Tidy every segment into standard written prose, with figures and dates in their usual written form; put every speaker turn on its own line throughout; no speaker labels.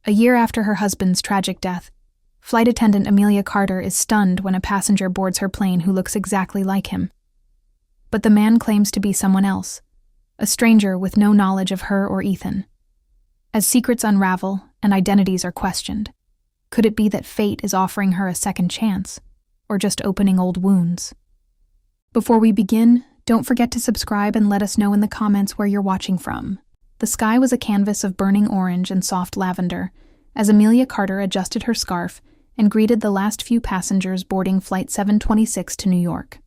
A year after her husband's tragic death, flight attendant Amelia Carter is stunned when a passenger boards her plane who looks exactly like him. But the man claims to be someone else, a stranger with no knowledge of her or Ethan. As secrets unravel and identities are questioned, could it be that fate is offering her a second chance, or just opening old wounds? Before we begin, don't forget to subscribe and let us know in the comments where you're watching from. The sky was a canvas of burning orange and soft lavender as Amelia Carter adjusted her scarf and greeted the last few passengers boarding Flight 726 to New York.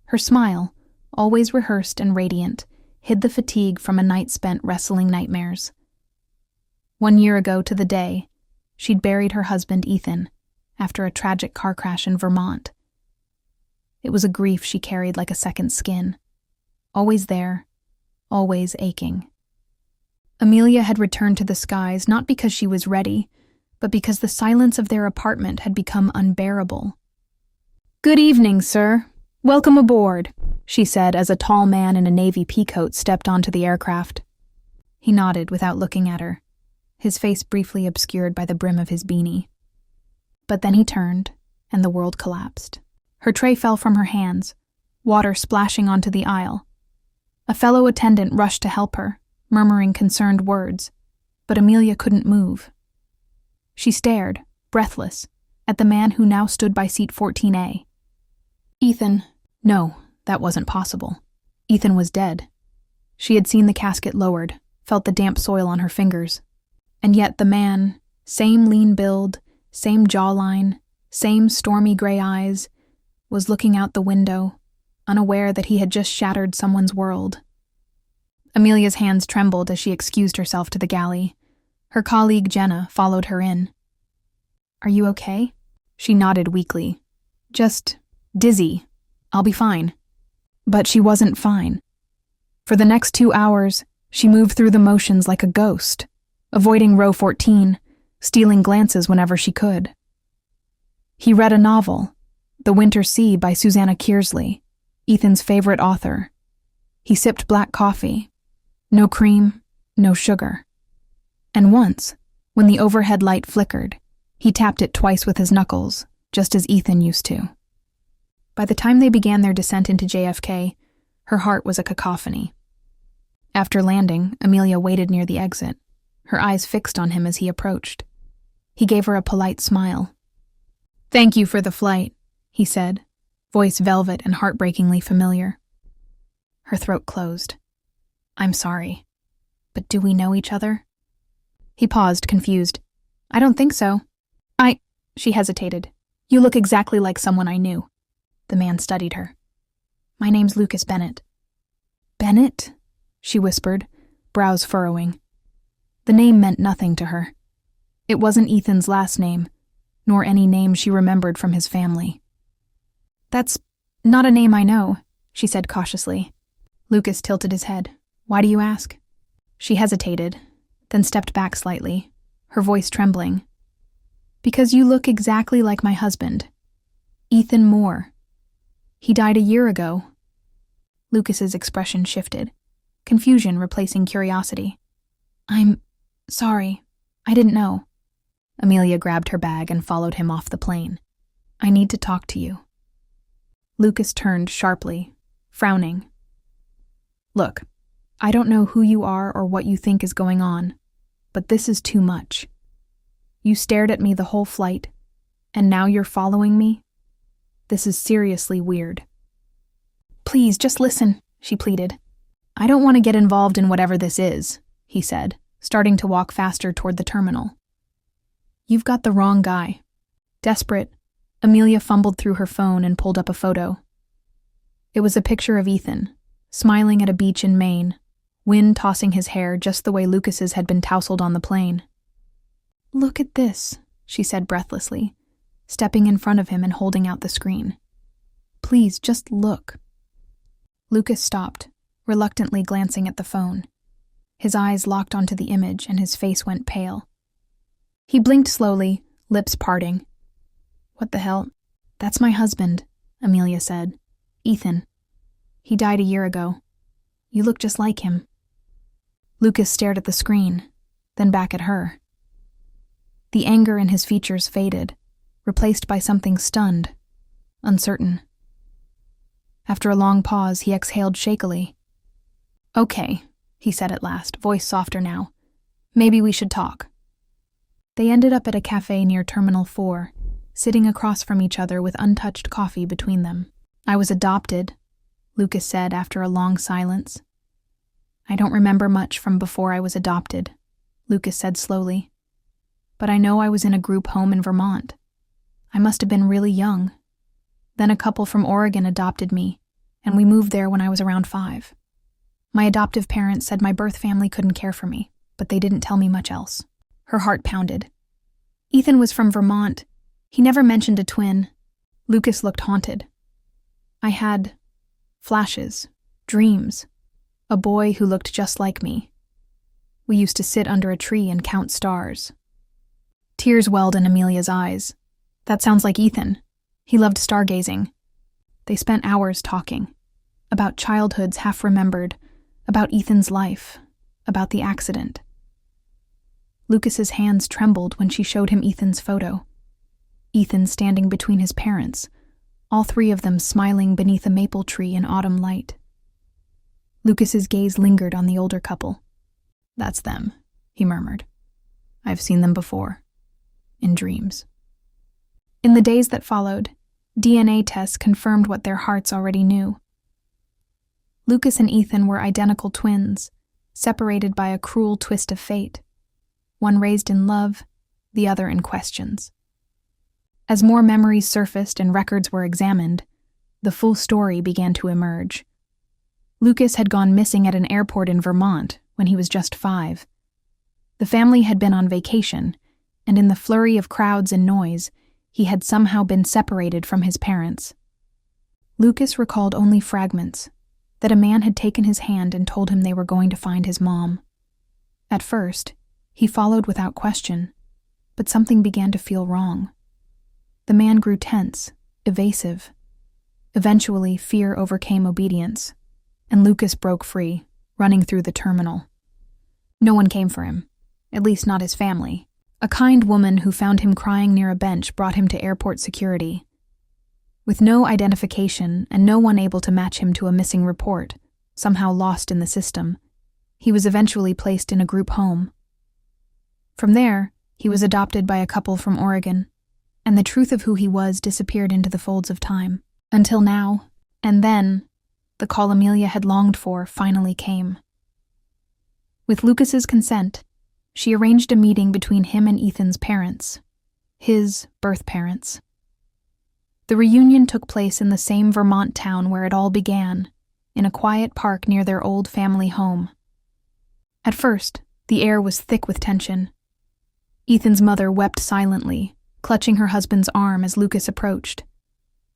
Her smile, always rehearsed and radiant, hid the fatigue from a night spent wrestling nightmares. 1 year ago to the day, she'd buried her husband Ethan after a tragic car crash in Vermont. It was a grief she carried like a second skin, always there, always aching. Amelia had returned to the skies not because she was ready, but because the silence of their apartment had become unbearable. "Good evening, sir. Welcome aboard," she said as a tall man in a navy peacoat stepped onto the aircraft. He nodded without looking at her, his face briefly obscured by the brim of his beanie. But then he turned, and the world collapsed. Her tray fell from her hands, water splashing onto the aisle. A fellow attendant rushed to help her, murmuring concerned words, but Amelia couldn't move. She stared, breathless, at the man who now stood by seat 14A. Ethan. No, that wasn't possible. Ethan was dead. She had seen the casket lowered, felt the damp soil on her fingers. And yet the man, same lean build, same jawline, same stormy gray eyes, was looking out the window, unaware that he had just shattered someone's world. Amelia's hands trembled as she excused herself to the galley. Her colleague Jenna followed her in. "Are you okay?" She nodded weakly. "Just dizzy. I'll be fine." But she wasn't fine. For the next 2 hours, she moved through the motions like a ghost, avoiding row 14, stealing glances whenever she could. He read a novel, The Winter Sea by Susanna Kearsley, Ethan's favorite author. He sipped black coffee. No cream, no sugar. And once, when the overhead light flickered, he tapped it twice with his knuckles, just as Ethan used to. By the time they began their descent into JFK, her heart was a cacophony. After landing, Amelia waited near the exit, her eyes fixed on him as he approached. He gave her a polite smile. "Thank you for the flight," he said, voice velvet and heartbreakingly familiar. Her throat closed. "I'm sorry, but do we know each other?" He paused, confused. "I don't think so." She hesitated. "You look exactly like someone I knew." The man studied her. "My name's Lucas Bennett." "Bennett?" she whispered, brows furrowing. The name meant nothing to her. It wasn't Ethan's last name, nor any name she remembered from his family. "That's not a name I know," she said cautiously. Lucas tilted his head. "Why do you ask?" She hesitated, then stepped back slightly, her voice trembling. "Because you look exactly like my husband, Ethan Moore. He died a year ago." Lucas's expression shifted, confusion replacing curiosity. "I'm sorry. I didn't know." Amelia grabbed her bag and followed him off the plane. "I need to talk to you." Lucas turned sharply, frowning. "Look, I don't know who you are or what you think is going on, but this is too much. You stared at me the whole flight, and now you're following me? This is seriously weird." "Please, just listen," she pleaded. "I don't want to get involved in whatever this is," he said, starting to walk faster toward the terminal. "You've got the wrong guy." Desperate, Amelia fumbled through her phone and pulled up a photo. It was a picture of Ethan, smiling at a beach in Maine, wind tossing his hair just the way Lucas's had been tousled on the plane. "Look at this," she said breathlessly, stepping in front of him and holding out the screen. "Please, just look." Lucas stopped, reluctantly glancing at the phone. His eyes locked onto the image and his face went pale. He blinked slowly, lips parting. "What the hell? That's my husband," Amelia said. "Ethan. He died a year ago. You look just like him." Lucas stared at the screen, then back at her. The anger in his features faded, replaced by something stunned, uncertain. After a long pause, he exhaled shakily. "Okay," he said at last, voice softer now. "Maybe we should talk." They ended up at a cafe near Terminal 4, sitting across from each other with untouched coffee between them. "I was adopted," Lucas said after a long silence. "I don't remember much from before I was adopted," Lucas said slowly. "But I know I was in a group home in Vermont. I must have been really young. Then a couple from Oregon adopted me, and we moved there when I was around 5. My adoptive parents said my birth family couldn't care for me, but they didn't tell me much else." Her heart pounded. Ethan was from Vermont. He never mentioned a twin. Lucas looked haunted. "I had flashes, dreams, a boy who looked just like me. We used to sit under a tree and count stars." Tears welled in Amelia's eyes. "That sounds like Ethan. He loved stargazing." They spent hours talking, about childhoods half-remembered, about Ethan's life, about the accident. Lucas's hands trembled when she showed him Ethan's photo. Ethan standing between his parents, all 3 of them smiling beneath a maple tree in autumn light. Lucas's gaze lingered on the older couple. "That's them," he murmured. "I've seen them before. In dreams." In the days that followed, DNA tests confirmed what their hearts already knew. Lucas and Ethan were identical twins, separated by a cruel twist of fate. One raised in love, the other in questions. As more memories surfaced and records were examined, the full story began to emerge. Lucas had gone missing at an airport in Vermont when he was just 5. The family had been on vacation, and in the flurry of crowds and noise, he had somehow been separated from his parents. Lucas recalled only fragments, that a man had taken his hand and told him they were going to find his mom. At first, he followed without question, but something began to feel wrong. The man grew tense, evasive. Eventually, fear overcame obedience, and Lucas broke free, running through the terminal. No one came for him, at least not his family. A kind woman who found him crying near a bench brought him to airport security. With no identification and no one able to match him to a missing report, somehow lost in the system, he was eventually placed in a group home. From there, he was adopted by a couple from Oregon, and the truth of who he was disappeared into the folds of time. Until now, and then, the call Amelia had longed for finally came. With Lucas's consent, she arranged a meeting between him and Ethan's parents, his birth parents. The reunion took place in the same Vermont town where it all began, in a quiet park near their old family home. At first, the air was thick with tension. Ethan's mother wept silently, clutching her husband's arm as Lucas approached.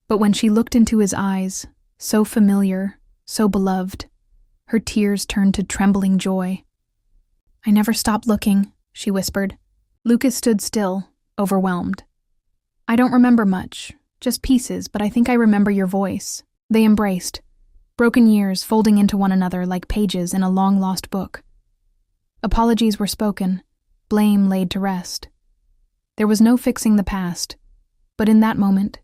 But when she looked into his eyes, so familiar, so beloved, her tears turned to trembling joy. "I never stopped looking," she whispered. Lucas stood still, overwhelmed. "I don't remember much, just pieces, but I think I remember your voice." They embraced, broken years folding into one another like pages in a long-lost book. Apologies were spoken, blame laid to rest. There was no fixing the past, but in that moment,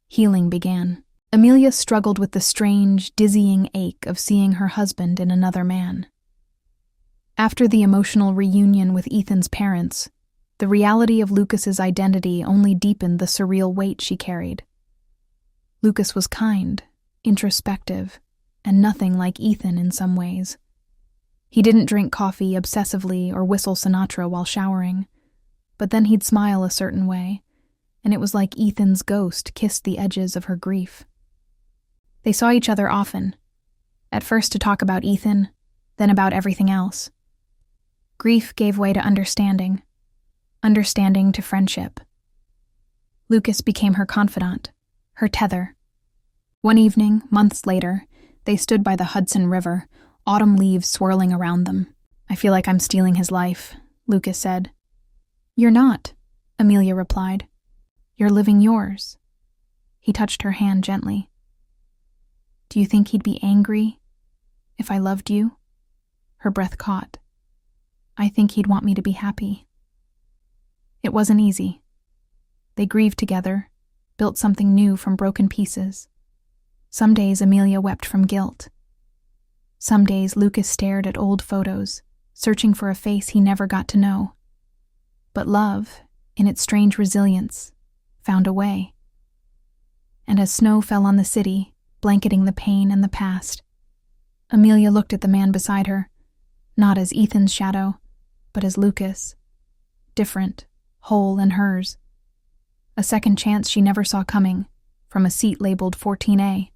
healing began. Amelia struggled with the strange, dizzying ache of seeing her husband in another man. After the emotional reunion with Ethan's parents, the reality of Lucas's identity only deepened the surreal weight she carried. Lucas was kind, introspective, and nothing like Ethan in some ways. He didn't drink coffee obsessively or whistle Sinatra while showering, but then he'd smile a certain way, and it was like Ethan's ghost kissed the edges of her grief. They saw each other often, at first to talk about Ethan, then about everything else. Grief gave way to understanding, understanding to friendship. Lucas became her confidant, her tether. One evening, months later, they stood by the Hudson River, autumn leaves swirling around them. "I feel like I'm stealing his life," Lucas said. "You're not," Amelia replied. "You're living yours." He touched her hand gently. "Do you think he'd be angry if I loved you?" Her breath caught. "I think he'd want me to be happy." It wasn't easy. They grieved together, built something new from broken pieces. Some days Amelia wept from guilt. Some days Lucas stared at old photos, searching for a face he never got to know. But love, in its strange resilience, found a way. And as snow fell on the city, blanketing the pain and the past, Amelia looked at the man beside her, not as Ethan's shadow, but as Lucas. Different, whole and hers. A second chance she never saw coming, from a seat labeled 14A.